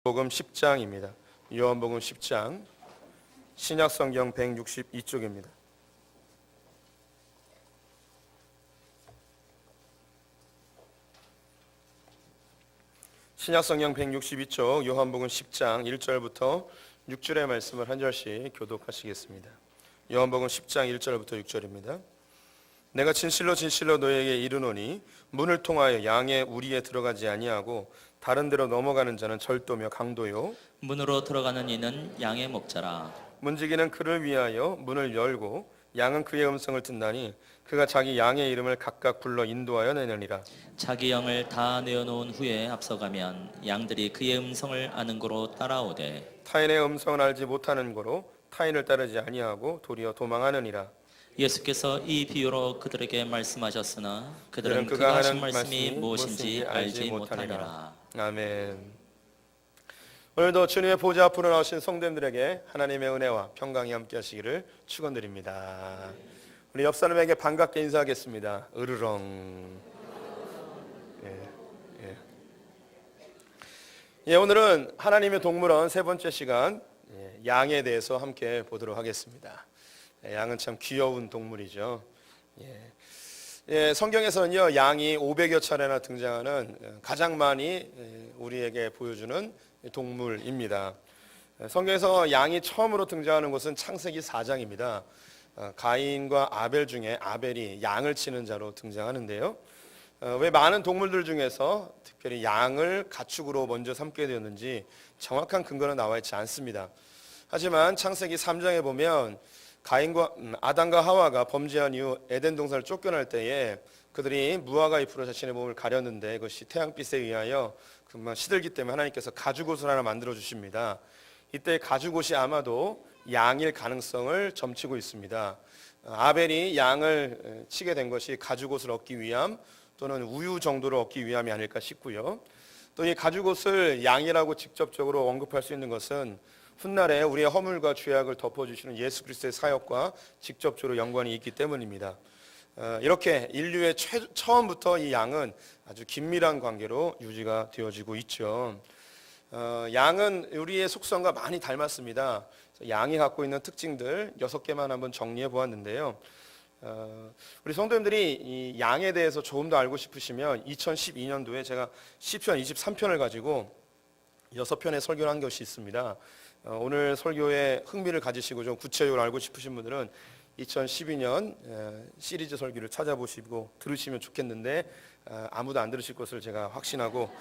복음 10장입니다. 요한복음 10장 신약성경 162쪽입니다. 신약성경 162쪽 요한복음 10장 1절부터 6절의 말씀을 한 절씩 교독하시겠습니다. 요한복음 10장 1절부터 6절입니다. 내가 진실로 진실로 너희에게 이르노니 문을 통하여 양의 우리에 들어가지 아니하고 다른 데로 넘어가는 자는 절도며 강도요 문으로 들어가는 이는 양의 목자라. 문지기는 그를 위하여 문을 열고 양은 그의 음성을 듣나니 그가 자기 양의 이름을 각각 불러 인도하여 내느니라. 자기 영을 다 내어놓은 후에 앞서가면 양들이 그의 음성을 아는 고로 따라오되 타인의 음성을 알지 못하는 고로 타인을 따르지 아니하고 도리어 도망하느니라. 예수께서 이 비유로 그들에게 말씀하셨으나 그들은 그가 그가 하신 하는 말씀이 무엇인지 알지 못하니라. 아멘. 오늘도 주님의 보좌 앞으로 나오신 성도님들에게 하나님의 은혜와 평강이 함께 하시기를 축원드립니다. 우리 옆 사람에게 반갑게 인사하겠습니다. 으르렁. 오늘은 하나님의 동물원 세 번째 시간 양에 대해서 함께 보도록 하겠습니다. 양은 참 귀여운 동물이죠. 성경에서는요, 양이 500여 차례나 등장하는 가장 많이 우리에게 보여주는 동물입니다. 성경에서 양이 처음으로 등장하는 곳은 창세기 4장입니다. 가인과 아벨 중에 아벨이 양을 치는 자로 등장하는데요. 왜 많은 동물들 중에서 특별히 양을 가축으로 먼저 삼게 되었는지 정확한 근거는 나와 있지 않습니다. 하지만 창세기 3장에 보면 아담과 하와가 범죄한 이후 에덴 동산을 쫓겨날 때에 그들이 무화과 잎으로 자신의 몸을 가렸는데 그것이 태양빛에 의하여 금방 시들기 때문에 하나님께서 가죽옷을 하나 만들어 주십니다. 이때 가죽옷이 아마도 양일 가능성을 점치고 있습니다. 아벨이 양을 치게 된 것이 가죽옷을 얻기 위함 또는 우유 정도를 얻기 위함이 아닐까 싶고요. 또 이 가죽옷을 양이라고 직접적으로 언급할 수 있는 것은 훗날에 우리의 허물과 죄악을 덮어주시는 예수 그리스도의 사역과 직접적으로 연관이 있기 때문입니다. 이렇게 인류의 처음부터 이 양은 아주 긴밀한 관계로 유지가 되어지고 있죠. 양은 우리의 속성과 많이 닮았습니다. 양이 갖고 있는 특징들 6개만 한번 정리해 보았는데요. 우리 성도님들이 이 양에 대해서 조금 더 알고 싶으시면 2012년도에 제가 시편 23편을 가지고 6편의 설교를 한 것이 있습니다. 오늘 설교에 흥미를 가지시고 좀 구체적으로 알고 싶으신 분들은 2012년 시리즈 설교를 찾아보시고 들으시면 좋겠는데 아무도 안 들으실 것을 제가 확신하고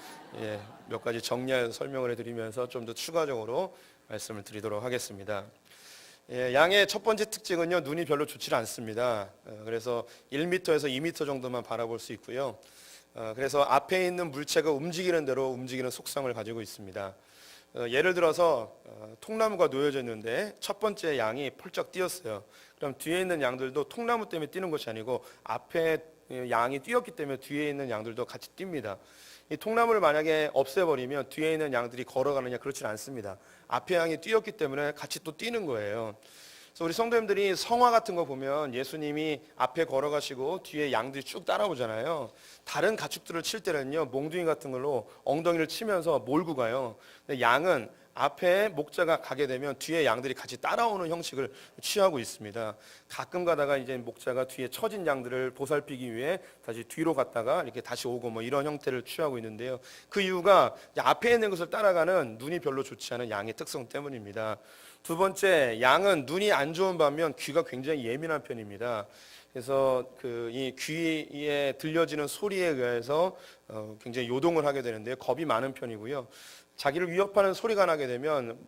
몇 가지 정리해서 설명을 해드리면서 좀 더 추가적으로 말씀을 드리도록 하겠습니다. 양의 첫 번째 특징은요, 눈이 별로 좋지 않습니다. 그래서 1m에서 2m 정도만 바라볼 수 있고요. 그래서 앞에 있는 물체가 움직이는 대로 움직이는 속성을 가지고 있습니다. 예를 들어서 통나무가 놓여져 있는데 첫 번째 양이 펄쩍 뛰었어요. 그럼 뒤에 있는 양들도 통나무 때문에 뛰는 것이 아니고 앞에 양이 뛰었기 때문에 뒤에 있는 양들도 같이 뜁니다. 이 통나무를 만약에 없애버리면 뒤에 있는 양들이 걸어가느냐, 그렇지는 않습니다. 앞에 양이 뛰었기 때문에 같이 또 뛰는 거예요. 그래서 우리 성도님들이 성화 같은 거 보면 예수님이 앞에 걸어가시고 뒤에 양들이 쭉 따라오잖아요. 다른 가축들을 칠 때는요, 몽둥이 같은 걸로 엉덩이를 치면서 몰고 가요. 근데 양은 앞에 목자가 가게 되면 뒤에 양들이 같이 따라오는 형식을 취하고 있습니다. 가끔 가다가 이제 목자가 뒤에 처진 양들을 보살피기 위해 다시 뒤로 갔다가 이렇게 다시 오고 뭐 이런 형태를 취하고 있는데요. 그 이유가 앞에 있는 것을 따라가는 눈이 별로 좋지 않은 양의 특성 때문입니다. 두 번째, 양은 눈이 안 좋은 반면 귀가 굉장히 예민한 편입니다. 그래서 이 귀에 들려지는 소리에 의해서 굉장히 요동을 하게 되는데 겁이 많은 편이고요. 자기를 위협하는 소리가 나게 되면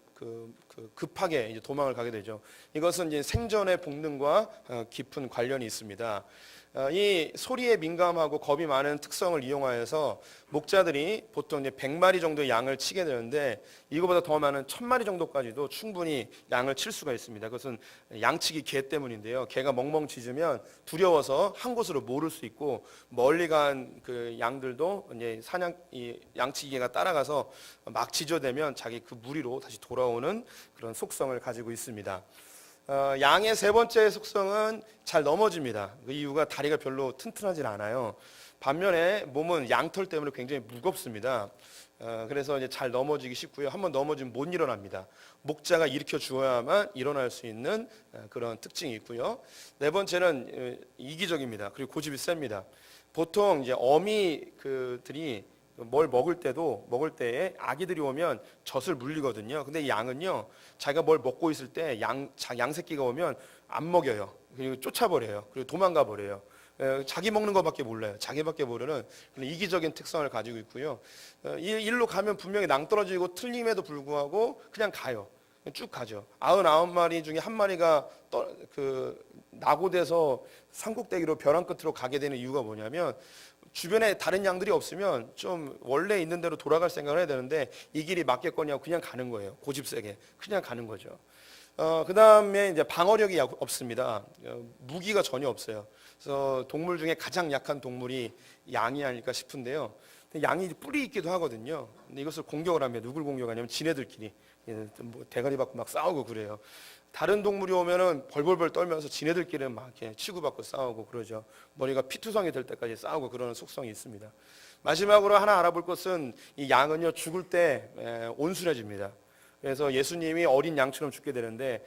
급하게 이제 도망을 가게 되죠. 이것은 이제 생존의 본능과 깊은 관련이 있습니다. 이 소리에 민감하고 겁이 많은 특성을 이용하여서 목자들이 보통 이제 100마리 정도의 양을 치게 되는데 이거보다 더 많은 1000마리 정도까지도 충분히 양을 칠 수가 있습니다. 그것은 양치기 개 때문인데요. 개가 멍멍 짖으면 두려워서 한 곳으로 모를 수 있고 멀리 간 그 양들도 이제 양치기 개가 따라가서 막 짖어대면 자기 그 무리로 다시 돌아오는 그런 속성을 가지고 있습니다. 양의 세 번째 속성은 잘 넘어집니다. 그 이유가 다리가 별로 튼튼하지 않아요. 반면에 몸은 양털 때문에 굉장히 무겁습니다. 그래서 이제 잘 넘어지기 쉽고요. 한번 넘어지면 못 일어납니다. 목자가 일으켜 주어야만 일어날 수 있는 그런 특징이 있고요. 네 번째는 이기적입니다. 그리고 고집이 셉니다. 보통 이제 어미들이 뭘 먹을 때에 아기들이 오면 젖을 물리거든요. 근데 이 양은요, 자기가 뭘 먹고 있을 때 양 새끼가 오면 안 먹여요. 그리고 쫓아버려요. 그리고 도망가 버려요. 자기 먹는 것밖에 몰라요. 자기밖에 모르는 그런 이기적인 특성을 가지고 있고요. 이 일로 가면 분명히 낭떠러지고 틀림에도 불구하고 그냥 가요. 쭉 가죠. 99마리 중에 한 마리가 낙오돼서 산꼭대기로 벼랑 끝으로 가게 되는 이유가 뭐냐면, 주변에 다른 양들이 없으면 좀 원래 있는 대로 돌아갈 생각을 해야 되는데 이 길이 맞겠거니 하고 그냥 가는 거예요. 고집세게 그냥 가는 거죠. 그 다음에 이제 방어력이 없습니다. 무기가 전혀 없어요. 그래서 동물 중에 가장 약한 동물이 양이 아닐까 싶은데요. 양이 뿔이 있기도 하거든요. 근데 이것을 공격을 하면 누굴 공격하냐면 지네들끼리 뭐 대가리 받고 막 싸우고 그래요. 다른 동물이 오면은 벌벌벌 떨면서 지네들끼리는 막 이렇게 치고받고 싸우고 그러죠. 머리가 피투성이 될 때까지 싸우고 그러는 속성이 있습니다. 마지막으로 하나 알아볼 것은 이 양은요, 죽을 때 온순해집니다. 그래서 예수님이 어린 양처럼 죽게 되는데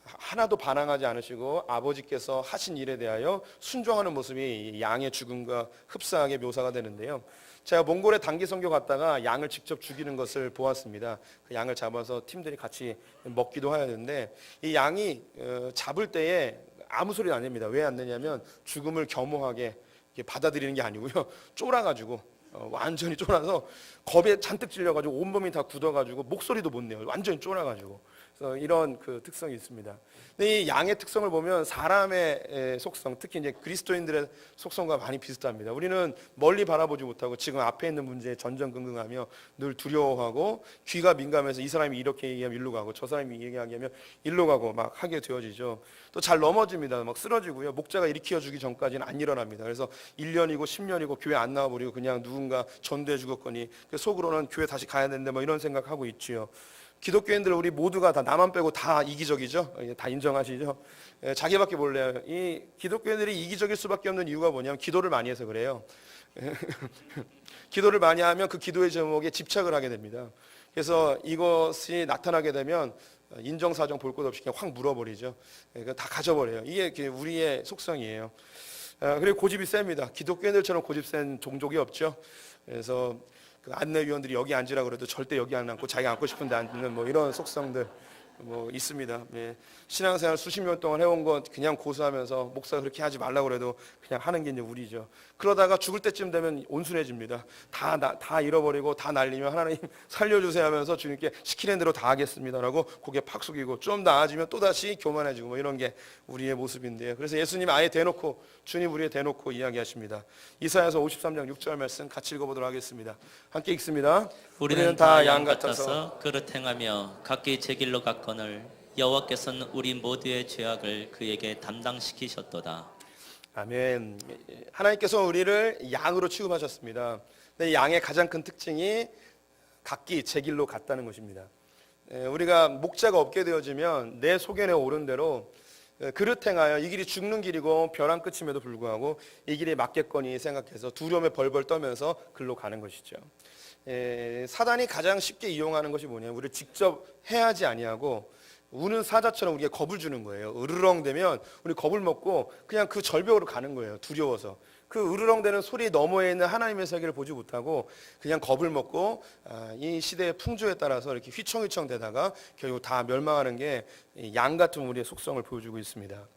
하나도 반항하지 않으시고 아버지께서 하신 일에 대하여 순종하는 모습이 양의 죽음과 흡사하게 묘사가 되는데요. 제가 몽골에 단기 선교 갔다가 양을 직접 죽이는 것을 보았습니다. 그 양을 잡아서 팀들이 같이 먹기도 해야 되는데 이 양이 잡을 때에 아무 소리 안 냅니다. 왜 안 내냐면 죽음을 겸허하게 받아들이는 게 아니고요. 쫄아가지고 완전히 쫄아서 겁에 잔뜩 찔려가지고 온몸이 다 굳어가지고 목소리도 못 내요. 완전히 쫄아가지고. 그래서 이런 그 특성이 있습니다. 근데 이 양의 특성을 보면 사람의 속성, 특히 이제 그리스도인들의 속성과 많이 비슷합니다. 우리는 멀리 바라보지 못하고 지금 앞에 있는 문제에 전전긍긍하며 늘 두려워하고 귀가 민감해서 이 사람이 이렇게 얘기하면 일로 가고 저 사람이 얘기하면 일로 가고 막 하게 되어지죠. 또 잘 넘어집니다. 막 쓰러지고요. 목자가 일으켜 주기 전까지는 안 일어납니다. 그래서 1년이고 10년이고 교회 안 나와버리고 그냥 누군가 전도해 주겠거니 속으로는 교회 다시 가야 되는데 뭐 이런 생각하고 있지요. 기독교인들 우리 모두가 다 나만 빼고 다 이기적이죠. 다 인정하시죠. 자기밖에 몰라요. 이 기독교인들이 이기적일 수밖에 없는 이유가 뭐냐면 기도를 많이 해서 그래요. 기도를 많이 하면 그 기도의 제목에 집착을 하게 됩니다. 그래서 이것이 나타나게 되면 인정사정 볼 것 없이 그냥 확 물어버리죠. 다 가져버려요. 이게 우리의 속성이에요. 그리고 고집이 셉니다. 기독교인들처럼 고집 센 종족이 없죠. 그래서 그 안내위원들이 여기 앉으라 그래도 절대 여기 안 앉고 자기 앉고 싶은데 앉는 뭐 이런 속성들 뭐 있습니다. 예. 신앙생활 수십 년 동안 해온 것 그냥 고수하면서 목사가 그렇게 하지 말라고 그래도 그냥 하는 게 이제 우리죠. 그러다가 죽을 때쯤 되면 온순해집니다. 다 잃어버리고 다 날리면 하나님 살려주세요 하면서 주님께 시키는 대로 다 하겠습니다라고 고개 팍 숙이고 좀 나아지면 또다시 교만해지고 뭐 이런 게 우리의 모습인데요. 그래서 예수님 아예 대놓고 주님 우리에 대놓고 이야기하십니다. 이사야서 53장 6절 말씀 같이 읽어보도록 하겠습니다. 함께 읽습니다. 우리는 다 양 같아서 그릇 행하며 각기 제 길로 갔거늘 여호와께서는 우리 모두의 죄악을 그에게 담당시키셨도다. 아멘. 하나님께서 우리를 양으로 취급하셨습니다. 근데 양의 가장 큰 특징이 각기 제 길로 갔다는 것입니다. 우리가 목자가 없게 되어지면 내 소견에 오른 대로 그릇 행하여 이 길이 죽는 길이고 벼랑 끝임에도 불구하고 이 길이 맞겠거니 생각해서 두려움에 벌벌 떨면서 글로 가는 것이죠. 사단이 가장 쉽게 이용하는 것이 뭐냐면 우리를 직접 해하지 아니하고 우는 사자처럼 우리에게 겁을 주는 거예요. 으르렁대면 우리 겁을 먹고 그냥 그 절벽으로 가는 거예요. 두려워서. 그 으르렁대는 소리 너머에 있는 하나님의 세계를 보지 못하고 그냥 겁을 먹고 이 시대의 풍조에 따라서 이렇게 휘청휘청 대다가 결국 다 멸망하는 게 양 같은 우리의 속성을 보여주고 있습니다.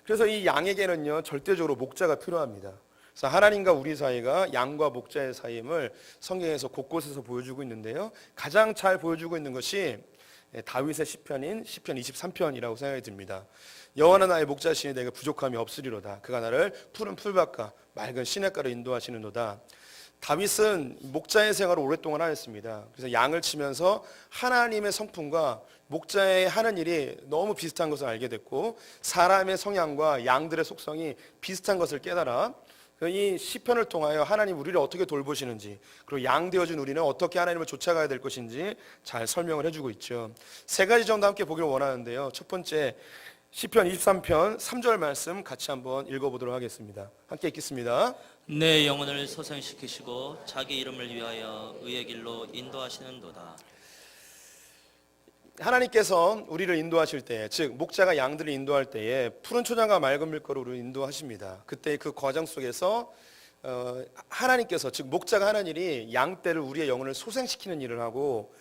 그래서 이 양에게는요 절대적으로 목자가 필요합니다. 그래서 하나님과 우리 사이가 양과 목자의 사이임을 성경에서 곳곳에서 보여주고 있는데요. 가장 잘 보여주고 있는 것이 다윗의 시편인 시편 23편이라고 생각이 듭니다. 여호와는 나의 목자시니 내게 부족함이 없으리로다. 그가 나를 푸른 풀밭과 맑은 시냇가로 인도하시는도다. 다윗은 목자의 생활을 오랫동안 하였습니다. 그래서 양을 치면서 하나님의 성품과 목자의 하는 일이 너무 비슷한 것을 알게 됐고 사람의 성향과 양들의 속성이 비슷한 것을 깨달아 이 시편을 통하여 하나님 우리를 어떻게 돌보시는지 그리고 양 되어진 우리는 어떻게 하나님을 쫓아가야 될 것인지 잘 설명을 해주고 있죠. 세 가지 정도 함께 보기를 원하는데요. 첫 번째 시편 23편 3절 말씀 같이 한번 읽어보도록 하겠습니다. 함께 읽겠습니다. 내 영혼을 소생시키시고 자기 이름을 위하여 의의 길로 인도하시는도다. 하나님께서 우리를 인도하실 때, 즉 목자가 양들을 인도할 때에 푸른 초장과 맑은 물가로 인도하십니다. 그때 그 과정 속에서 하나님께서, 즉 목자가 하는 일이 양떼를, 우리의 영혼을 소생시키는 일을 하고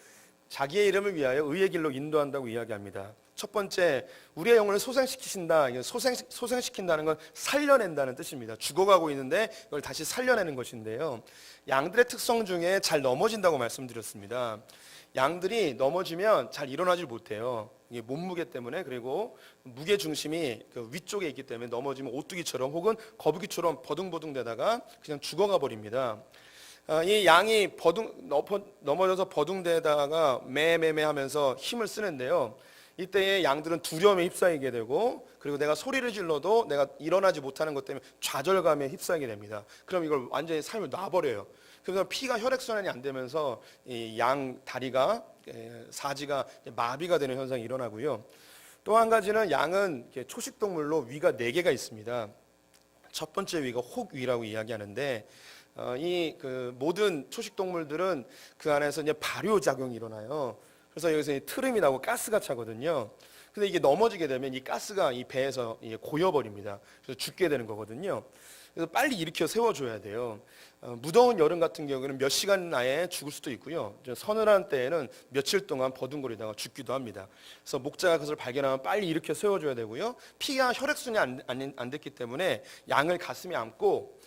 자기의 이름을 위하여 의의 길로 인도한다고 이야기합니다. 첫 번째, 우리의 영혼을 소생시키신다. 소생시킨다는 건 살려낸다는 뜻입니다. 죽어가고 있는데 이걸 다시 살려내는 것인데요. 양들의 특성 중에 잘 넘어진다고 말씀드렸습니다. 양들이 넘어지면 잘 일어나질 못해요. 이게 몸무게 때문에, 그리고 무게 중심이 그 위쪽에 있기 때문에 넘어지면 오뚜기처럼 혹은 거북이처럼 버둥버둥대다가 그냥 죽어가 버립니다. 이 양이 넘어져서 버둥대다가 매매매 하면서 힘을 쓰는데요. 이때에 양들은 두려움에 휩싸이게 되고, 그리고 내가 소리를 질러도 내가 일어나지 못하는 것 때문에 좌절감에 휩싸이게 됩니다. 그럼 이걸 완전히 삶을 놔버려요. 그래서 피가 혈액순환이 안 되면서 이 양 다리가, 사지가 마비가 되는 현상이 일어나고요. 또 한 가지는 양은 초식동물로 위가 4개가 있습니다. 첫 번째 위가 혹위라고 이야기하는데, 이 모든 초식동물들은 그 안에서 이제 발효작용이 일어나요. 그래서 여기서 트름이 나고 가스가 차거든요. 근데 이게 넘어지게 되면 이 가스가 이 배에서 고여버립니다. 그래서 죽게 되는 거거든요. 그래서 빨리 일으켜 세워줘야 돼요. 무더운 여름 같은 경우는 몇 시간 안에 죽을 수도 있고요. 서늘한 때에는 며칠 동안 버둥거리다가 죽기도 합니다. 그래서 목자가 그것을 발견하면 빨리 일으켜 세워줘야 되고요. 피가 혈액순환이 안 됐기 때문에 양을 가슴에 안고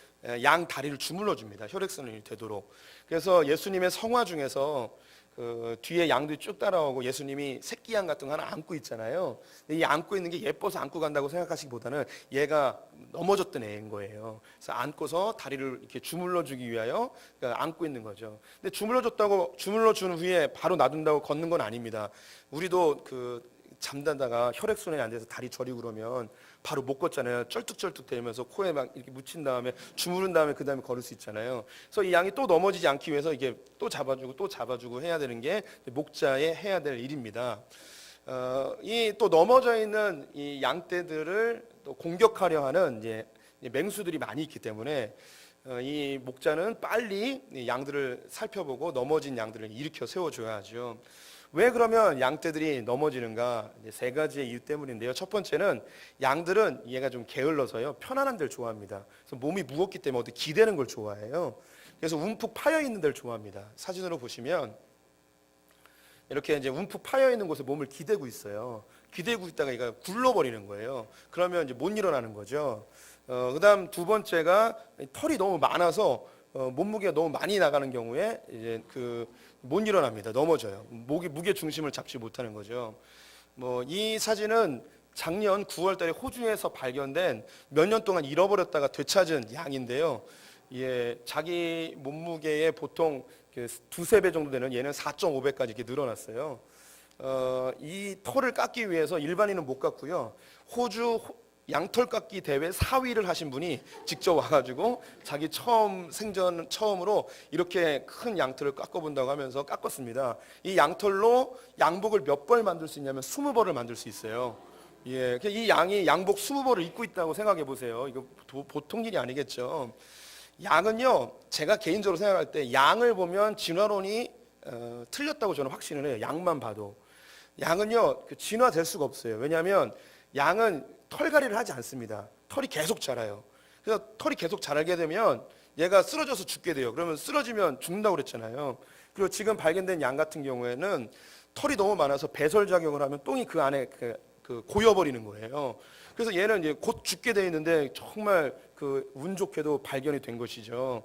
양 다리를 주물러 줍니다. 혈액순환이 되도록. 그래서 예수님의 성화 중에서 그 뒤에 양들이 쭉 따라오고 예수님이 새끼 양 같은 거 하나 안고 있잖아요. 근데 이 안고 있는 게 예뻐서 안고 간다고 생각하시기보다는 얘가 넘어졌던 애인 거예요. 그래서 안고서 다리를 이렇게 주물러 주기 위하여 그러니까 안고 있는 거죠. 근데 주물러 준 후에 바로 놔둔다고 걷는 건 아닙니다. 우리도 잠자다가 혈액순환이 안 돼서 다리 저리고 그러면 바로 못 걷잖아요. 쩔뚝쩔뚝 대면서 코에 막 이렇게 묻힌 다음에 주무른 다음에 그 다음에 걸을 수 있잖아요. 그래서 이 양이 또 넘어지지 않기 위해서 이게 또 잡아주고 해야 되는 게 목자의 해야 될 일입니다. 이 또 넘어져 있는 이 양떼들을 또 공격하려 하는 이제 맹수들이 많이 있기 때문에 이 목자는 빨리 양들을 살펴보고 넘어진 양들을 일으켜 세워줘야죠. 왜 그러면 양떼들이 넘어지는가? 3가지의 이유 때문인데요. 첫 번째는 양들은 얘가 좀 게을러서요, 편안한 데를 좋아합니다. 그래서 몸이 무겁기 때문에 어디 기대는 걸 좋아해요. 그래서 움푹 파여 있는 데를 좋아합니다. 사진으로 보시면 이렇게 이제 움푹 파여 있는 곳에 몸을 기대고 있어요. 기대고 있다가 얘가 굴러버리는 거예요. 그러면 이제 못 일어나는 거죠. 그다음 두 번째가 털이 너무 많아서 몸무게가 너무 많이 나가는 경우에 이제 못 일어납니다. 넘어져요. 무게 중심을 잡지 못하는 거죠. 이 사진은 작년 9월달에 호주에서 발견된 몇 년 동안 잃어버렸다가 되찾은 양인데요. 예, 자기 몸무게의 보통 2~3배 정도 되는 얘는 4.5배까지 이렇게 늘어났어요. 이 털을 깎기 위해서 일반인은 못 깎고요. 호주 양털 깎기 대회 4위를 하신 분이 직접 와가지고 자기 처음으로 이렇게 큰 양털을 깎아본다고 하면서 깎았습니다. 이 양털로 양복을 몇 벌 만들 수 있냐면 20벌을 만들 수 있어요. 예, 이 양이 양복 20벌을 입고 있다고 생각해 보세요. 이거 보통 일이 아니겠죠. 양은요, 제가 개인적으로 생각할 때 양을 보면 진화론이 틀렸다고 저는 확신을 해요. 양만 봐도. 양은요, 진화될 수가 없어요. 왜냐하면 양은 털갈이를 하지 않습니다. 털이 계속 자라요. 그래서 털이 계속 자라게 되면 얘가 쓰러져서 죽게 돼요. 그러면 쓰러지면 죽는다고 그랬잖아요. 그리고 지금 발견된 양 같은 경우에는 털이 너무 많아서 배설작용을 하면 똥이 그 안에 고여버리는 거예요. 그래서 얘는 이제 곧 죽게 돼 있는데 정말 운 좋게도 발견이 된 것이죠.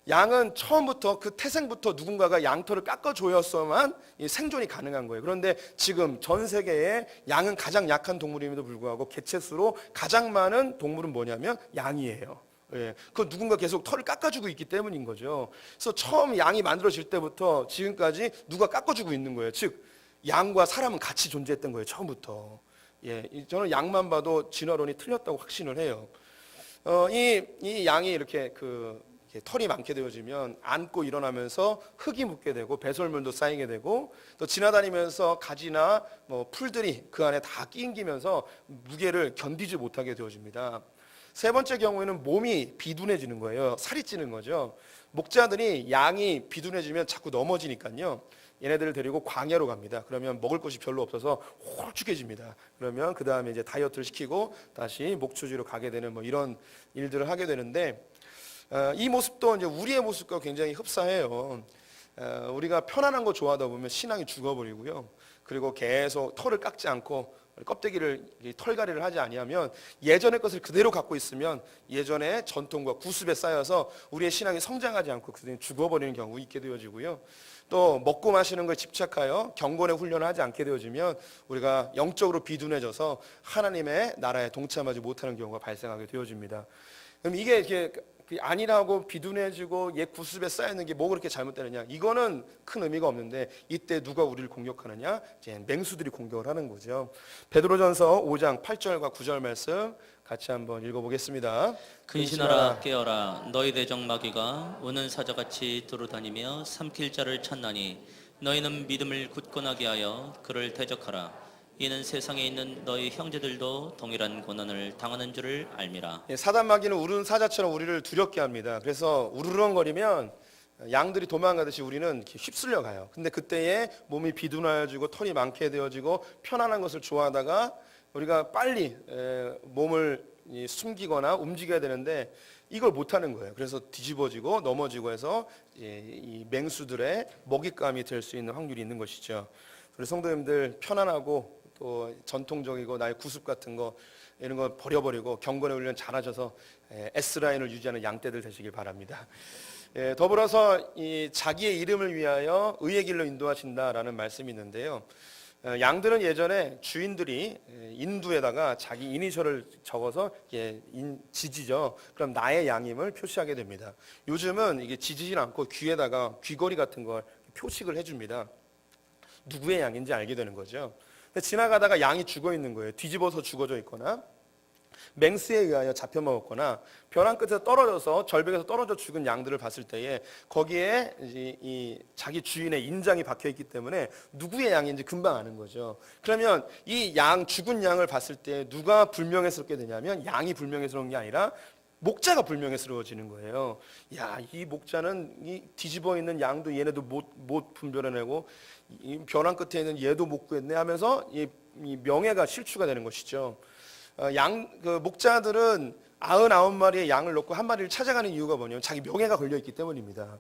양은 처음부터 태생부터 누군가가 양털을 깎아줘야만 생존이 가능한 거예요. 그런데 지금 전 세계에 양은 가장 약한 동물임에도 불구하고 개체수로 가장 많은 동물은 뭐냐면 양이에요. 예, 그 누군가 계속 털을 깎아주고 있기 때문인 거죠. 그래서 처음 양이 만들어질 때부터 지금까지 누가 깎아주고 있는 거예요. 즉 양과 사람은 같이 존재했던 거예요. 처음부터. 예, 저는 양만 봐도 진화론이 틀렸다고 확신을 해요. 이 양이 이렇게 털이 많게 되어지면 안고 일어나면서 흙이 묻게 되고 배설물도 쌓이게 되고 또 지나다니면서 가지나 풀들이 그 안에 다 끼인기면서 무게를 견디지 못하게 되어집니다. 세 번째 경우에는 몸이 비둔해지는 거예요. 살이 찌는 거죠. 목자들이 양이 비둔해지면 자꾸 넘어지니까요. 얘네들을 데리고 광야로 갑니다. 그러면 먹을 것이 별로 없어서 홀쭉해집니다. 그러면 그 다음에 이제 다이어트를 시키고 다시 목초지로 가게 되는 뭐 이런 일들을 하게 되는데, 이 모습도 이제 우리의 모습과 굉장히 흡사해요. 우리가 편안한 거 좋아하다 보면 신앙이 죽어버리고요. 그리고 계속 털을 깎지 않고 껍데기를 털갈이를 하지 아니하면 예전의 것을 그대로 갖고 있으면 예전의 전통과 구습에 쌓여서 우리의 신앙이 성장하지 않고 그대로 죽어버리는 경우 있게 되어지고요. 또 먹고 마시는 것에 집착하여 경건의 훈련을 하지 않게 되어지면 우리가 영적으로 비둔해져서 하나님의 나라에 동참하지 못하는 경우가 발생하게 되어집니다. 그럼 이게 안일하고 비둔해지고 옛 구습에 쌓여있는 게 뭐 그렇게 잘못되느냐? 이거는 큰 의미가 없는데 이때 누가 우리를 공격하느냐? 이제 맹수들이 공격을 하는 거죠. 베드로전서 5장 8절과 9절 말씀 같이 한번 읽어보겠습니다. 근신하라 깨어라 너희 대적 마귀가 우는 사자같이 두루다니며 삼킬 자를 찾나니 너희는 믿음을 굳건하게 하여 그를 대적하라. 이는 세상에 있는 너희 형제들도 동일한 고난을 당하는 줄을 알미라. 사단 마귀는 우는 사자처럼 우리를 두렵게 합니다. 그래서 우르렁거리면 양들이 도망가듯이 우리는 이렇게 휩쓸려 가요. 근데 그때에 몸이 비둔해지고 털이 많게 되어지고 편안한 것을 좋아하다가 우리가 빨리 몸을 숨기거나 움직여야 되는데 이걸 못하는 거예요. 그래서 뒤집어지고 넘어지고 해서 이 맹수들의 먹잇감이 될 수 있는 확률이 있는 것이죠. 그래서 성도님들 편안하고 또 전통적이고 나의 구습 같은 거 이런 거 버려버리고 경건의 훈련 잘하셔서 S라인을 유지하는 양떼들 되시길 바랍니다. 더불어서 이 자기의 이름을 위하여 의의 길로 인도하신다라는 말씀이 있는데요. 양들은 예전에 주인들이 인두에다가 자기 이니셜을 적어서 지지죠. 그럼 나의 양임을 표시하게 됩니다. 요즘은 이게 지지진 않고 귀에다가 귀걸이 같은 걸 표식을 해줍니다. 누구의 양인지 알게 되는 거죠. 지나가다가 양이 죽어 있는 거예요. 뒤집어서 죽어져 있거나 맹수에 의하여 잡혀 먹었거나 벼랑 끝에서 떨어져서 절벽에서 떨어져 죽은 양들을 봤을 때에 거기에 이 자기 주인의 인장이 박혀 있기 때문에 누구의 양인지 금방 아는 거죠. 그러면 이 양 죽은 양을 봤을 때 누가 불명예스럽게 되냐면 양이 불명예스러운 게 아니라 목자가 불명예스러워지는 거예요. 야, 이 목자는 이 뒤집어 있는 양도 얘네도 못 분별해내고 이 벼랑 끝에 있는 얘도 못 구했네 하면서 이 명예가 실추가 되는 것이죠. 목자들은 99마리의 양을 놓고 한 마리를 찾아가는 이유가 뭐냐면 자기 명예가 걸려있기 때문입니다.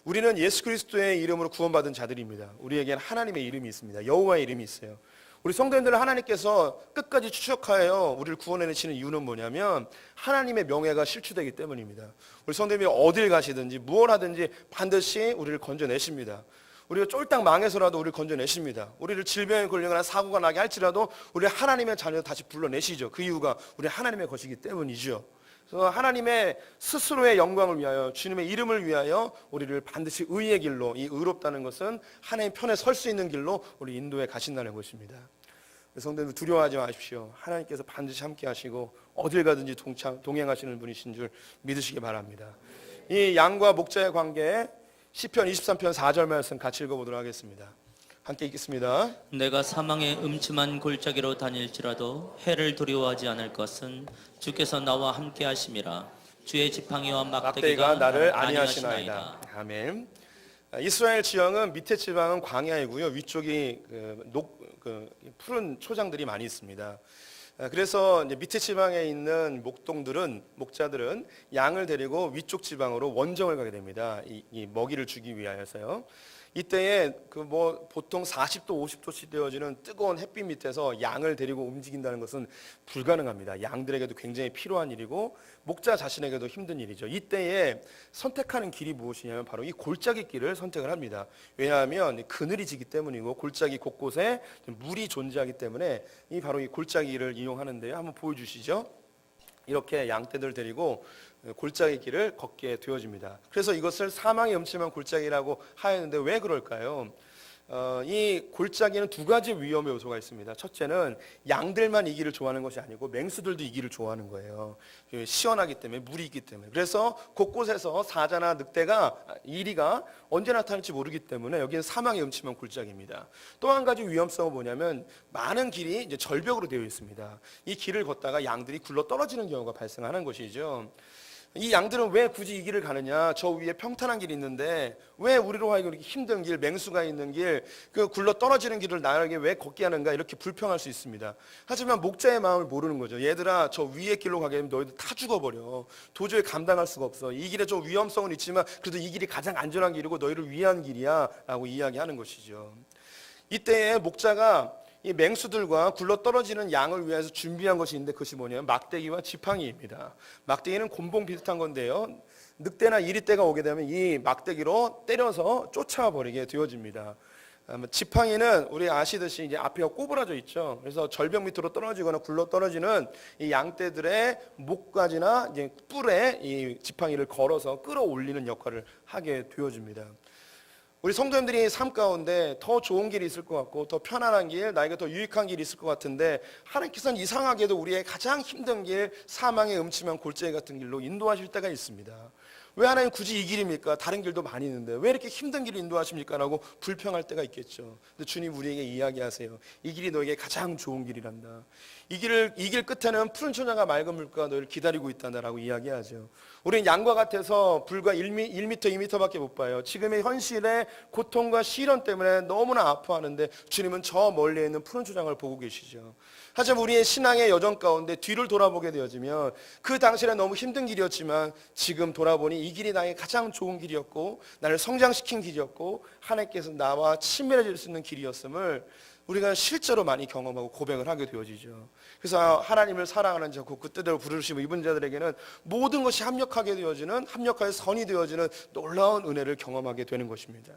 우리는 예수 그리스도의 이름으로 구원받은 자들입니다. 우리에게는 하나님의 이름이 있습니다. 여호와의 이름이 있어요. 우리 성도님들을 하나님께서 끝까지 추적하여 우리를 구원해내시는 이유는 뭐냐면 하나님의 명예가 실추되기 때문입니다. 우리 성도님이 어딜 가시든지 무엇 하든지 반드시 우리를 건져내십니다. 우리가 쫄딱 망해서라도 우리를 건져내십니다. 우리를 질병에 걸리거나 사고가 나게 할지라도 우리 하나님의 자녀 다시 불러내시죠. 그 이유가 우리 하나님의 것이기 때문이죠. 그래서 하나님의 스스로의 영광을 위하여 주님의 이름을 위하여 우리를 반드시 의의 길로, 이 의롭다는 것은 하나님 편에 설 수 있는 길로 우리 인도에 가신다는 것입니다. 성도님들 두려워하지 마십시오. 하나님께서 반드시 함께 하시고 어딜 가든지 동행하시는 분이신 줄 믿으시기 바랍니다. 이 양과 목자의 관계에 시편 23편 4절 말씀 같이 읽어보도록 하겠습니다. 함께 읽겠습니다. 내가 사망의 음침한 골짜기로 다닐지라도 해를 두려워하지 않을 것은 주께서 나와 함께 하심이라. 주의 지팡이와 막대기가 나를 안위하시나이다. 아멘. 이스라엘 지형은 밑에 지방은 광야이고요. 위쪽이 푸른 초장들이 많이 있습니다. 그래서 이제 밑에 지방에 있는 목자들은 양을 데리고 위쪽 지방으로 원정을 가게 됩니다. 이 먹이를 주기 위하여서요. 이때에 보통 40도, 50도씩 되어지는 뜨거운 햇빛 밑에서 양을 데리고 움직인다는 것은 불가능합니다. 양들에게도 굉장히 필요한 일이고 목자 자신에게도 힘든 일이죠. 이때에 선택하는 길이 무엇이냐면 바로 이 골짜기 길을 선택을 합니다. 왜냐하면 그늘이 지기 때문이고 골짜기 곳곳에 물이 존재하기 때문에 바로 이 골짜기를 이용하는데요. 한번 보여주시죠. 이렇게 양떼들 데리고 골짜기 길을 걷게 되어집니다. 그래서 이것을 사망의 음침한 골짜기라고 하였는데 왜 그럴까요? 이 골짜기는 두 가지 위험의 요소가 있습니다. 첫째는 양들만 이 길을 좋아하는 것이 아니고 맹수들도 이 길을 좋아하는 거예요. 시원하기 때문에, 물이 있기 때문에. 그래서 곳곳에서 사자나 늑대가, 이리가 언제 나타날지 모르기 때문에 여기는 사망의 음침한 골짜기입니다. 또 한 가지 위험성은 뭐냐면 많은 길이 이제 절벽으로 되어 있습니다. 이 길을 걷다가 양들이 굴러 떨어지는 경우가 발생하는 것이죠. 이 양들은 왜 굳이 이 길을 가느냐? 저 위에 평탄한 길이 있는데 왜 우리로 하여금 이렇게 힘든 길, 맹수가 있는 길, 그 굴러 떨어지는 길을 나에게 왜 걷게 하는가? 이렇게 불평할 수 있습니다. 하지만 목자의 마음을 모르는 거죠. 얘들아, 저 위에 길로 가게 되면 너희들 다 죽어버려. 도저히 감당할 수가 없어. 이 길에 좀 위험성은 있지만 그래도 이 길이 가장 안전한 길이고 너희를 위한 길이야 라고 이야기하는 것이죠. 이때에 목자가 이 맹수들과 굴러 떨어지는 양을 위해서 준비한 것이 있는데 그것이 뭐냐면 막대기와 지팡이입니다. 막대기는 곤봉 비슷한 건데요. 늑대나 이리떼가 오게 되면 이 막대기로 때려서 쫓아버리게 되어집니다. 지팡이는 우리 아시듯이 이제 앞에가 꼬부라져 있죠. 그래서 절벽 밑으로 떨어지거나 굴러 떨어지는 이 양떼들의 목까지나 이제 뿔에 이 지팡이를 걸어서 끌어올리는 역할을 하게 되어집니다. 우리 성도님들이 삶 가운데 더 좋은 길이 있을 것 같고 더 편안한 길, 나에게 더 유익한 길이 있을 것 같은데 하나님께서는 이상하게도 우리의 가장 힘든 길, 사망의 음침한 골짜기 같은 길로 인도하실 때가 있습니다. 왜 하나님 굳이 이 길입니까? 다른 길도 많이 있는데 왜 이렇게 힘든 길을 인도하십니까? 라고 불평할 때가 있겠죠. 근데 주님 우리에게 이야기하세요. 이 길이 너에게 가장 좋은 길이란다. 이 길 끝에는 푸른 초장과 맑은 물가가 너를 기다리고 있단다라고 이야기하죠. 우리는 양과 같아서 불과 1m, 2m밖에 못 봐요. 지금의 현실의 고통과 시련 때문에 너무나 아파하는데 주님은 저 멀리에 있는 푸른 초장을 보고 계시죠. 하지만 우리의 신앙의 여정 가운데 뒤를 돌아보게 되어지면 그 당시에는 너무 힘든 길이었지만 지금 돌아보니 이 길이 나에게 가장 좋은 길이었고 나를 성장시킨 길이었고 하나님께서 나와 친밀해질 수 있는 길이었음을 우리가 실제로 많이 경험하고 고백을 하게 되어지죠. 그래서 하나님을 사랑하는 자, 그 뜻대로 부르시고 입은 자들에게는 모든 것이 합력하게 되어지는, 합력하여 선이 되어지는 놀라운 은혜를 경험하게 되는 것입니다.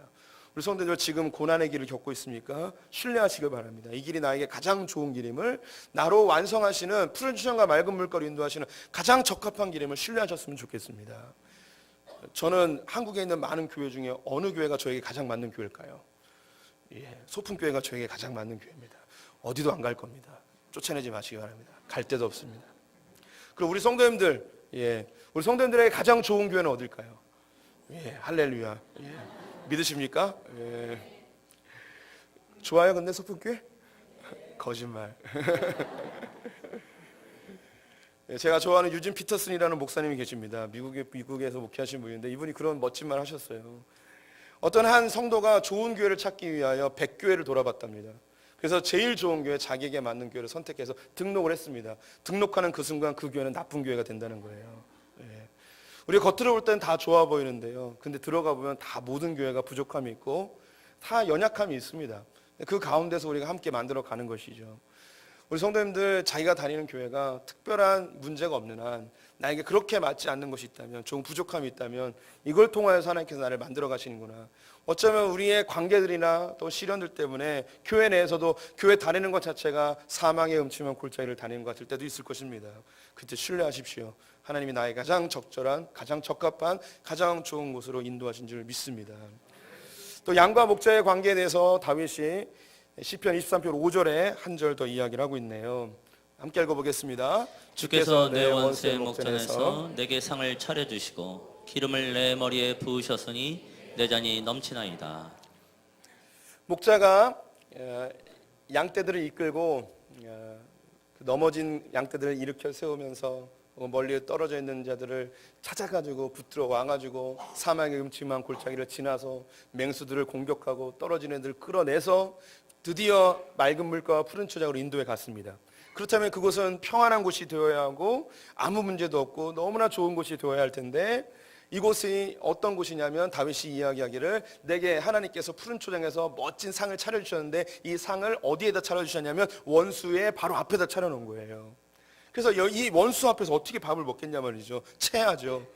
우리 성도들 지금 고난의 길을 겪고 있습니까? 신뢰하시길 바랍니다. 이 길이 나에게 가장 좋은 길임을, 나로 완성하시는 푸른 추천과 맑은 물가로 인도하시는 가장 적합한 길임을 신뢰하셨으면 좋겠습니다. 저는 한국에 있는 많은 교회 중에 어느 교회가 저에게 가장 맞는 교회일까요? 소풍교회가 저에게 가장 맞는 교회입니다. 어디도 안 갈 겁니다. 쫓아내지 마시기 바랍니다. 갈 데도 없습니다. 그리고 우리 성도님들, 우리 성도님들에게 가장 좋은 교회는 어딜까요? 할렐루야. 믿으십니까? 좋아요, 근데 소풍교회? 거짓말. 제가 좋아하는 유진 피터슨이라는 목사님이 계십니다. 미국에서 목회하신 분인데 이분이 그런 멋진 말 하셨어요. 어떤 한 성도가 좋은 교회를 찾기 위하여 100교회를 돌아봤답니다. 그래서 제일 좋은 교회, 자기에게 맞는 교회를 선택해서 등록을 했습니다. 등록하는 그 순간 그 교회는 나쁜 교회가 된다는 거예요. 우리가 겉으로 볼 때는 다 좋아 보이는데요. 근데 들어가 보면 다 모든 교회가 부족함이 있고 다 연약함이 있습니다. 그 가운데서 우리가 함께 만들어 가는 것이죠. 우리 성도님들 자기가 다니는 교회가 특별한 문제가 없는 한 나에게 그렇게 맞지 않는 것이 있다면, 좀 부족함이 있다면 이걸 통하여서 하나님께서 나를 만들어 가시는구나. 어쩌면 우리의 관계들이나 또 시련들 때문에 교회 내에서도 교회 다니는 것 자체가 사망의 음침한 골짜기를 다니는 것 같을 때도 있을 것입니다. 그때 신뢰하십시오. 하나님이 나의 가장 적절한, 가장 적합한, 가장 좋은 곳으로 인도하신 줄 믿습니다. 또 양과 목자의 관계에 대해서 다윗이 시편 23편 5절에 한 절 더 이야기를 하고 있네요. 함께 읽어보겠습니다. 주께서 내 원수의 목전에서 내게 상을 차려주시고 기름을 내 머리에 부으셨으니 내 잔이 넘치나이다. 목자가 양떼들을 이끌고 넘어진 양떼들을 일으켜 세우면서 멀리 떨어져 있는 자들을 찾아가지고 붙들어 와가지고 사망의 음침한 골짜기를 지나서 맹수들을 공격하고 떨어진 애들을 끌어내서 드디어 맑은 물가와 푸른 초장으로 인도에 갔습니다. 그렇다면 그곳은 평안한 곳이 되어야 하고 아무 문제도 없고 너무나 좋은 곳이 되어야 할 텐데 이곳이 어떤 곳이냐면 다윗이 이야기하기를 내게 하나님께서 푸른 초장에서 멋진 상을 차려주셨는데 이 상을 어디에다 차려주셨냐면 원수의 바로 앞에다 차려놓은 거예요. 그래서 이 원수 앞에서 어떻게 밥을 먹겠냐 말이죠. 체하죠.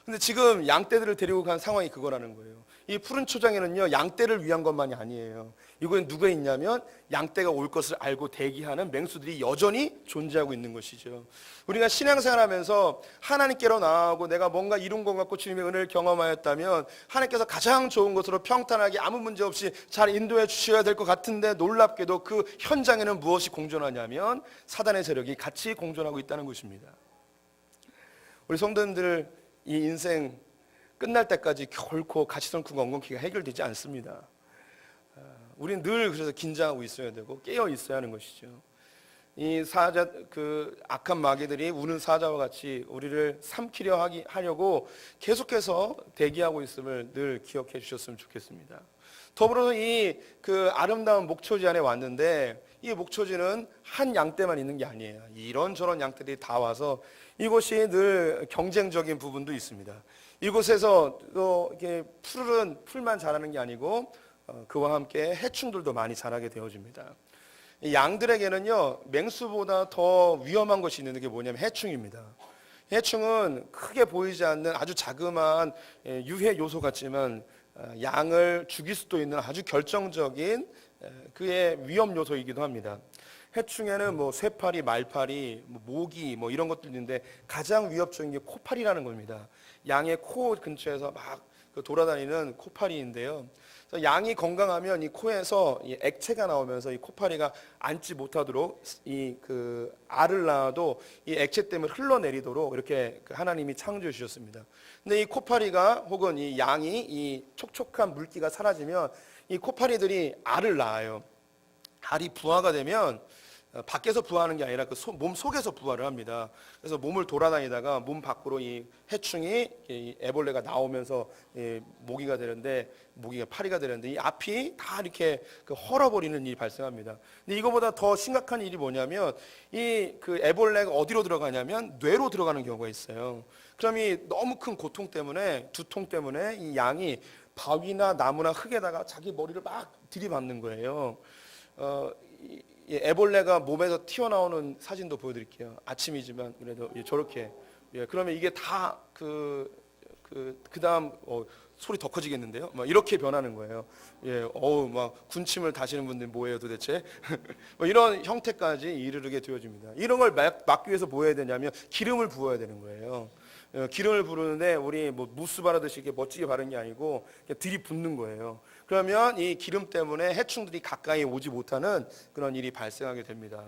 근데 지금 양떼들을 데리고 간 상황이 그거라는 거예요. 이 푸른 초장에는요, 양떼를 위한 것만이 아니에요. 이거에 누가 있냐면 양떼가 올 것을 알고 대기하는 맹수들이 여전히 존재하고 있는 것이죠. 우리가 신앙생활하면서 하나님께로 나아가고 내가 뭔가 이룬 것 같고 주님의 은혜를 경험하였다면 하나님께서 가장 좋은 것으로 평탄하게 아무 문제 없이 잘 인도해 주셔야 될 것 같은데, 놀랍게도 그 현장에는 무엇이 공존하냐면 사단의 세력이 같이 공존하고 있다는 것입니다. 우리 성도님들, 이 인생 끝날 때까지 결코 가시성과 엉겅퀴가 해결되지 않습니다. 우리는 늘 그래서 긴장하고 있어야 되고 깨어 있어야 하는 것이죠. 이 사자, 그 악한 마귀들이 우는 사자와 같이 우리를 삼키려 하려고 계속해서 대기하고 있음을 늘 기억해 주셨으면 좋겠습니다. 더불어서 이 그 아름다운 목초지 안에 왔는데, 이 목초지는 한 양떼만 있는 게 아니에요. 이런저런 양떼들이 다 와서 이곳이 늘 경쟁적인 부분도 있습니다. 이곳에서 또 이렇게 푸른 풀만 자라는 게 아니고 그와 함께 해충들도 많이 자라게 되어집니다. 이 양들에게는요, 맹수보다 더 위험한 것이 있는 게 뭐냐면 해충입니다. 해충은 크게 보이지 않는 아주 자그마한 유해 요소 같지만 양을 죽일 수도 있는 아주 결정적인 그의 위험 요소이기도 합니다. 해충에는 뭐 쇠파리, 말파리, 모기 이런 것들이 있는데 가장 위협적인 게 코파리라는 겁니다. 양의 코 근처에서 막 돌아다니는 코파리인데요. 그래서 양이 건강하면 이 코에서 이 액체가 나오면서 이 코파리가 앉지 못하도록 이 그 알을 낳아도 이 액체 때문에 흘러내리도록 이렇게 하나님이 창조해 주셨습니다. 근데 이 코파리가 혹은 이 양이 이 촉촉한 물기가 사라지면 이 코파리들이 알을 낳아요. 알이 부화가 되면 밖에서 부화하는 게 아니라 그 몸 속에서 부화를 합니다. 그래서 몸을 돌아다니다가 몸 밖으로 이 해충이 이 애벌레가 나오면서 모기가 되는데, 모기가 파리가 되는데 이 앞이 다 이렇게 헐어버리는 일이 발생합니다. 근데 이거보다 더 심각한 일이 뭐냐면 이 그 애벌레가 어디로 들어가냐면 뇌로 들어가는 경우가 있어요. 그럼 이 너무 큰 고통 때문에, 두통 때문에 이 양이 바위나 나무나 흙에다가 자기 머리를 막 들이받는 거예요. 애벌레가 몸에서 튀어나오는 사진도 보여드릴게요. 아침이지만 그래도 저렇게. 그러면 이게 다 그다음 소리 더 커지겠는데요. 막 이렇게 변하는 거예요. 막 군침을 다시는 분들 뭐예요 도대체? 이런 형태까지 이르게 되어집니다. 이런 걸 막기 위해서 뭐 해야 되냐면 기름을 부어야 되는 거예요. 기름을 부르는데 우리 뭐 무스 바르듯이 이렇게 멋지게 바른 게 아니고 그냥 들이붓는 거예요. 그러면 이 기름 때문에 해충들이 가까이 오지 못하는 그런 일이 발생하게 됩니다.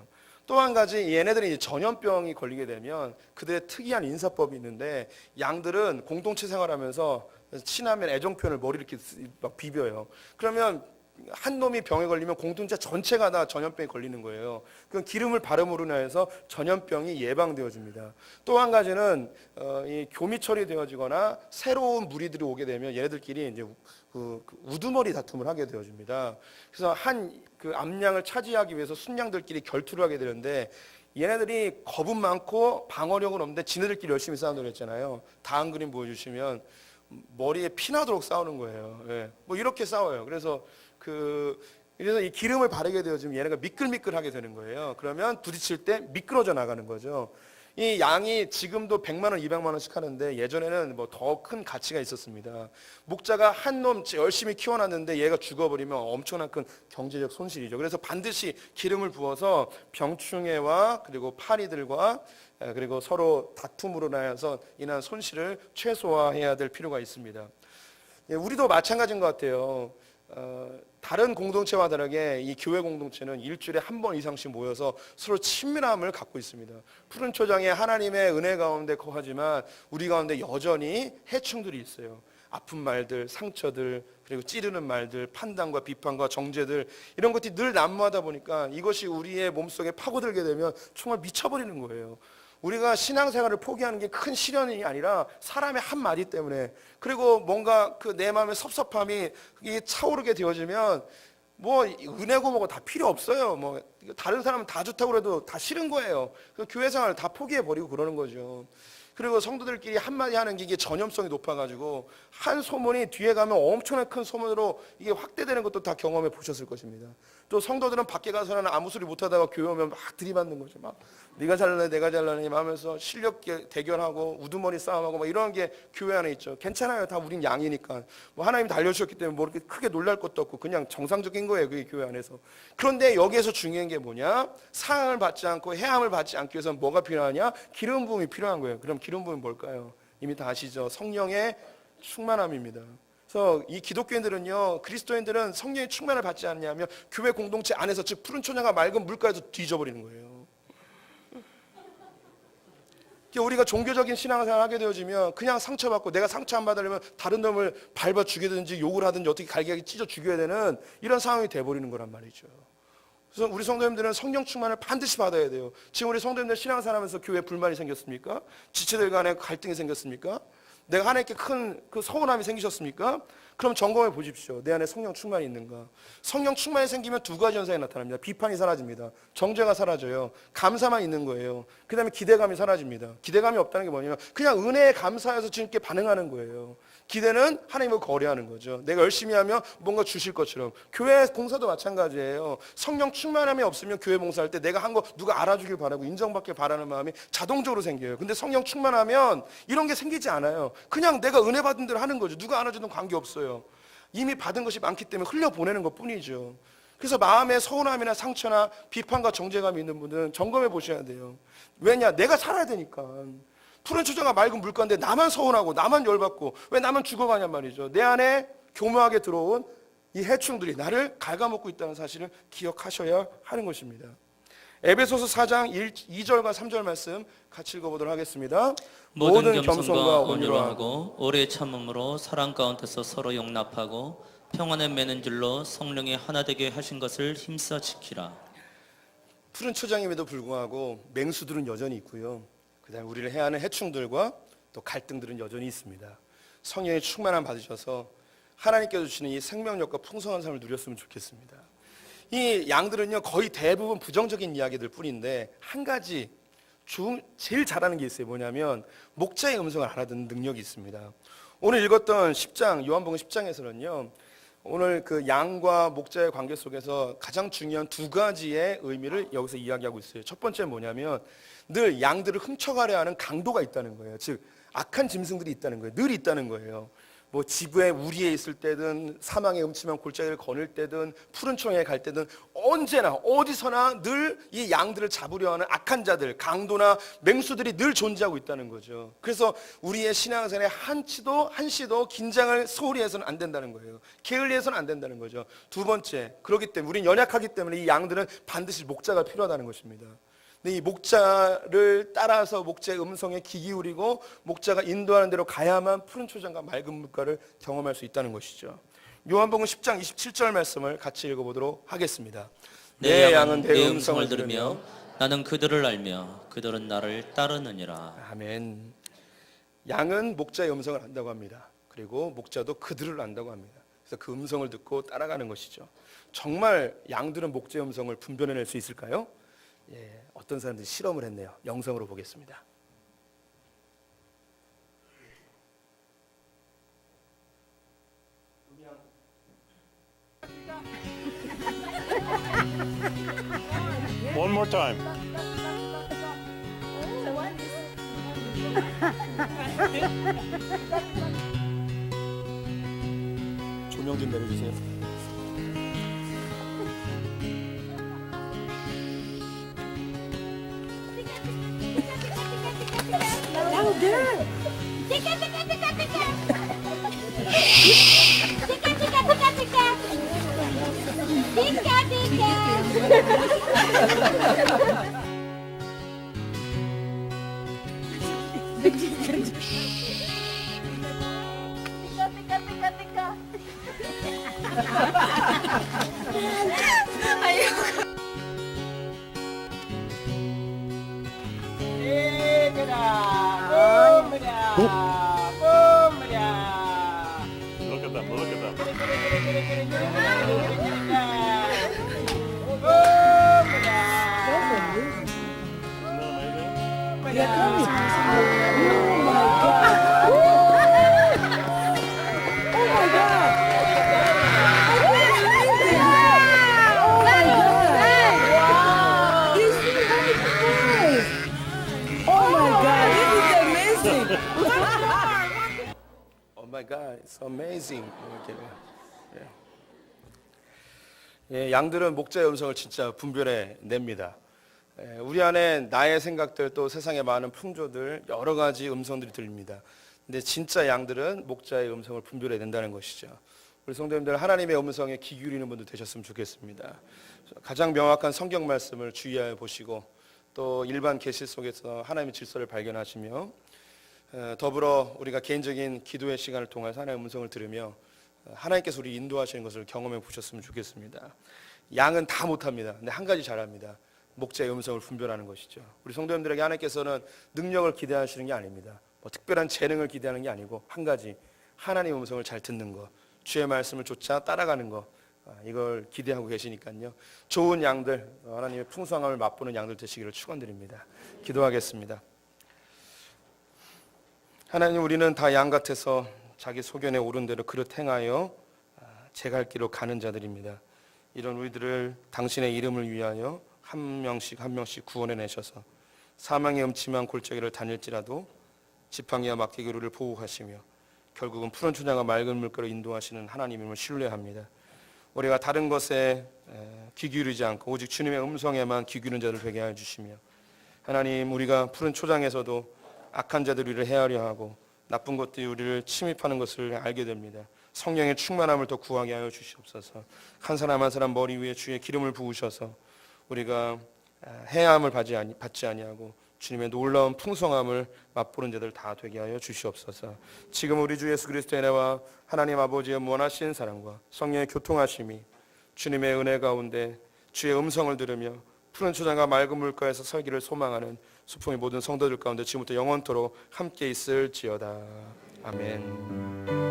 또 한 가지, 얘네들이 이제 전염병이 걸리게 되면 그들의 특이한 인사법이 있는데, 양들은 공동체 생활하면서 친하면 애정 표현을 머리를 이렇게 막 비벼요. 그러면 한 놈이 병에 걸리면 공동체 전체가 다 전염병에 걸리는 거예요. 그 기름을 바름으로 인해서 전염병이 예방되어집니다. 또 한 가지는 이 교미 처리되어지거나 새로운 무리들이 오게 되면 얘네들끼리 이제 그 우두머리 다툼을 하게 되어집니다. 그래서 한 그 암양을 차지하기 위해서 순양들끼리 결투를 하게 되는데, 얘네들이 겁은 많고 방어력은 없는데 지네들끼리 열심히 싸운다고 했잖아요. 다음 그림 보여주시면 머리에 피나도록 싸우는 거예요. 뭐 이렇게 싸워요. 그래서 이 기름을 바르게 되어지면 얘네가 미끌미끌하게 되는 거예요. 그러면 부딪힐 때 미끄러져 나가는 거죠. 이 양이 지금도 100만 원, 200만 원씩 하는데 예전에는 뭐 더 큰 가치가 있었습니다. 목자가 한 놈 열심히 키워놨는데 얘가 죽어버리면 엄청난 큰 경제적 손실이죠. 그래서 반드시 기름을 부어서 병충해와 그리고 파리들과 그리고 서로 다툼으로 인한 손실을 최소화해야 될 필요가 있습니다. 우리도 마찬가지인 것 같아요. 다른 공동체와 다르게 이 교회 공동체는 일주일에 한 번 이상씩 모여서 서로 친밀함을 갖고 있습니다. 푸른 초장에 하나님의 은혜 가운데 거하지만 우리 가운데 여전히 해충들이 있어요. 아픈 말들, 상처들, 그리고 찌르는 말들, 판단과 비판과 정죄들, 이런 것들이 늘 난무하다 보니까 이것이 우리의 몸속에 파고들게 되면 정말 미쳐버리는 거예요. 우리가 신앙생활을 포기하는 게 큰 시련이 아니라 사람의 한마디 때문에, 그리고 뭔가 내 마음의 섭섭함이 차오르게 되어지면 뭐 은혜고 뭐고 다 필요 없어요. 뭐 다른 사람은 다 좋다고 그래도 다 싫은 거예요. 교회 생활을 다 포기해 버리고 그러는 거죠. 그리고 성도들끼리 한마디 하는 게 이게 전염성이 높아가지고 한 소문이 뒤에 가면 엄청나게 큰 소문으로 이게 확대되는 것도 다 경험해 보셨을 것입니다. 또 성도들은 밖에 가서는 아무 소리 못하다가 교회 오면 막 들이받는 거죠. 막 네가 잘나네 내가 잘나네 하면서 실력 대결하고 우두머리 싸움하고 막 이런 게 교회 안에 있죠. 괜찮아요. 다 우린 양이니까. 뭐 하나님이 달려주셨기 때문에 뭐 이렇게 크게 놀랄 것도 없고 그냥 정상적인 거예요. 그게 교회 안에서. 그런데 여기에서 중요한 게 뭐냐? 사랑을 받지 않고 해함을 받지 않기 위해서는 뭐가 필요하냐? 기름 부음이 필요한 거예요. 그럼 기름 부음이 뭘까요? 이미 다 아시죠? 성령의 충만함입니다. 그래서 이 기독교인들은요, 그리스도인들은 성령의 충만을 받지 않냐면 교회 공동체 안에서, 즉 푸른 초장과 맑은 물가에서 뒤져버리는 거예요. 우리가 종교적인 신앙생활을 하게 되어지면 그냥 상처받고 내가 상처 안 받으려면 다른 놈을 밟아 죽이든지 욕을 하든지 어떻게 갈기하게 찢어 죽여야 되는 이런 상황이 돼버리는 거란 말이죠. 그래서 우리 성도님들은 성령 충만을 반드시 받아야 돼요. 지금 우리 성도님들 신앙생활하면서 교회에 불만이 생겼습니까? 지체들 간에 갈등이 생겼습니까? 내가 하나님께 큰 그 서운함이 생기셨습니까? 그럼 점검해 보십시오. 내 안에 성령 충만이 있는가? 성령 충만이 생기면 두 가지 현상이 나타납니다. 비판이 사라집니다. 정죄가 사라져요. 감사만 있는 거예요. 그 다음에 기대감이 사라집니다. 기대감이 없다는 게 뭐냐면 그냥 은혜에 감사해서 주님께 반응하는 거예요. 기대는 하나님을 거래하는 거죠. 내가 열심히 하면 뭔가 주실 것처럼. 교회 봉사도 마찬가지예요. 성령 충만함이 없으면 교회 봉사할 때 내가 한 거 누가 알아주길 바라고 인정받길 바라는 마음이 자동적으로 생겨요. 근데 성령 충만하면 이런 게 생기지 않아요. 그냥 내가 은혜 받은 대로 하는 거죠. 누가 알아주든 관계없어요. 이미 받은 것이 많기 때문에 흘려보내는 것 뿐이죠. 그래서 마음에 서운함이나 상처나 비판과 정죄감이 있는 분들은 점검해 보셔야 돼요. 왜냐? 내가 살아야 되니까. 푸른 초장과 맑은 물가인데 나만 서운하고 나만 열받고 왜 나만 죽어가냔 말이죠. 내 안에 교묘하게 들어온 이 해충들이 나를 갉아먹고 있다는 사실을 기억하셔야 하는 것입니다. 에베소서 4장 2절과 3절 말씀 같이 읽어보도록 하겠습니다. 모든 겸손과 온유로 하고 오래 참음으로 사랑 가운데서 서로 용납하고 평안에 매는 줄로 성령이 하나 되게 하신 것을 힘써 지키라. 푸른 초장임에도 불구하고 맹수들은 여전히 있고요. 그다음에 우리를 해하는 해충들과 또 갈등들은 여전히 있습니다. 성령의 충만함 받으셔서 하나님께서 주시는 이 생명력과 풍성한 삶을 누렸으면 좋겠습니다. 이 양들은요 거의 대부분 부정적인 이야기들 뿐인데 한 가지 제일 잘하는 게 있어요. 뭐냐면 목자의 음성을 알아듣는 능력이 있습니다. 오늘 읽었던 10장 요한복음 10장에서는요 오늘 그 양과 목자의 관계 속에서 가장 중요한 두 가지의 의미를 여기서 이야기하고 있어요. 첫 번째는 뭐냐면 늘 양들을 훔쳐가려 하는 강도가 있다는 거예요. 즉 악한 짐승들이 있다는 거예요. 늘 있다는 거예요. 뭐 지구의 우리에 있을 때든 사망의 음침한 골짜기를 거닐 때든 푸른 초장에 갈 때든 언제나 어디서나 늘 이 양들을 잡으려 하는 악한 자들, 강도나 맹수들이 늘 존재하고 있다는 거죠. 그래서 우리의 신앙생활에 한시도 긴장을 소홀히 해서는 안 된다는 거예요. 게을리해서는 안 된다는 거죠. 두 번째, 그렇기 때문에 우리는 연약하기 때문에 이 양들은 반드시 목자가 필요하다는 것입니다. 이 목자를 따라서 목자의 음성에 귀 기울이고 목자가 인도하는 대로 가야만 푸른 초장과 맑은 물가를 경험할 수 있다는 것이죠. 요한복음 10장 27절 말씀을 같이 읽어보도록 하겠습니다. 내 양은 내 음성을 들으며 나는 그들을 알며 그들은 나를 따르느니라. 아멘. 양은 목자의 음성을 안다고 합니다. 그리고 목자도 그들을 안다고 합니다. 그래서 그 음성을 듣고 따라가는 것이죠. 정말 양들은 목자의 음성을 분별해낼 수 있을까요? 예, 어떤 사람들이 실험을 했네요. 영상으로 보겠습니다. One more time. 조명 좀 내려주세요. Louder! Tika, tika, tika, tika! Tika, tika, tika, tika! Tika, tika! Tika, tika, tika, tika! Look at them. Look at them. It's amazing. 이렇게. 예, 양들은 목자의 음성을 진짜 분별해 냅니다. 우리 안에 나의 생각들 또 세상의 많은 풍조들 여러 가지 음성들이 들립니다. 근데 진짜 양들은 목자의 음성을 분별해 낸다는 것이죠. 우리 성도님들 하나님의 음성에 귀 기울이는 분들 되셨으면 좋겠습니다. 가장 명확한 성경 말씀을 주의하여 보시고 또 일반 계시 속에서 하나님의 질서를 발견하시며 더불어 우리가 개인적인 기도의 시간을 통해서 하나님의 음성을 들으며 하나님께서 우리 인도하시는 것을 경험해 보셨으면 좋겠습니다. 양은 다 못합니다. 근데 한 가지 잘합니다. 목자의 음성을 분별하는 것이죠. 우리 성도님들에게 하나님께서는 능력을 기대하시는 게 아닙니다. 뭐 특별한 재능을 기대하는 게 아니고 한 가지 하나님의 음성을 잘 듣는 것, 주의 말씀을 쫓아 따라가는 것, 이걸 기대하고 계시니까요. 좋은 양들, 하나님의 풍성함을 맛보는 양들 되시기를 축원드립니다. 기도하겠습니다. 하나님, 우리는 다 양 같아서 자기 소견에 오른 대로 그릇 행하여 제 갈 길로 가는 자들입니다. 이런 우리들을 당신의 이름을 위하여 한 명씩 한 명씩 구원해 내셔서 사망의 음침한 골짜기를 다닐지라도 지팡이와 막대기로 우리를 보호하시며 결국은 푸른 초장과 맑은 물가로 인도하시는 하나님임을 신뢰합니다. 우리가 다른 것에 귀 기울이지 않고 오직 주님의 음성에만 귀 기울이는 자들 되게 하여 주시며 하나님, 우리가 푸른 초장에서도 악한 자들이 우리를 헤아려 하고 나쁜 것들이 우리를 침입하는 것을 알게 됩니다. 성령의 충만함을 더 구하게 하여 주시옵소서. 한 사람 한 사람 머리 위에 주의 기름을 부으셔서 우리가 해함을 받지 아니하고 주님의 놀라운 풍성함을 맛보는 자들 다 되게 하여 주시옵소서. 지금 우리 주 예수 그리스도의 은혜와 하나님 아버지의 무한하신 사랑과 성령의 교통하심이 주님의 은혜 가운데 주의 음성을 들으며 푸른 초장과 맑은 물가에서 살기를 소망하는 수풍의 모든 성도들 가운데 지금부터 영원토록 함께 있을지어다. 아멘.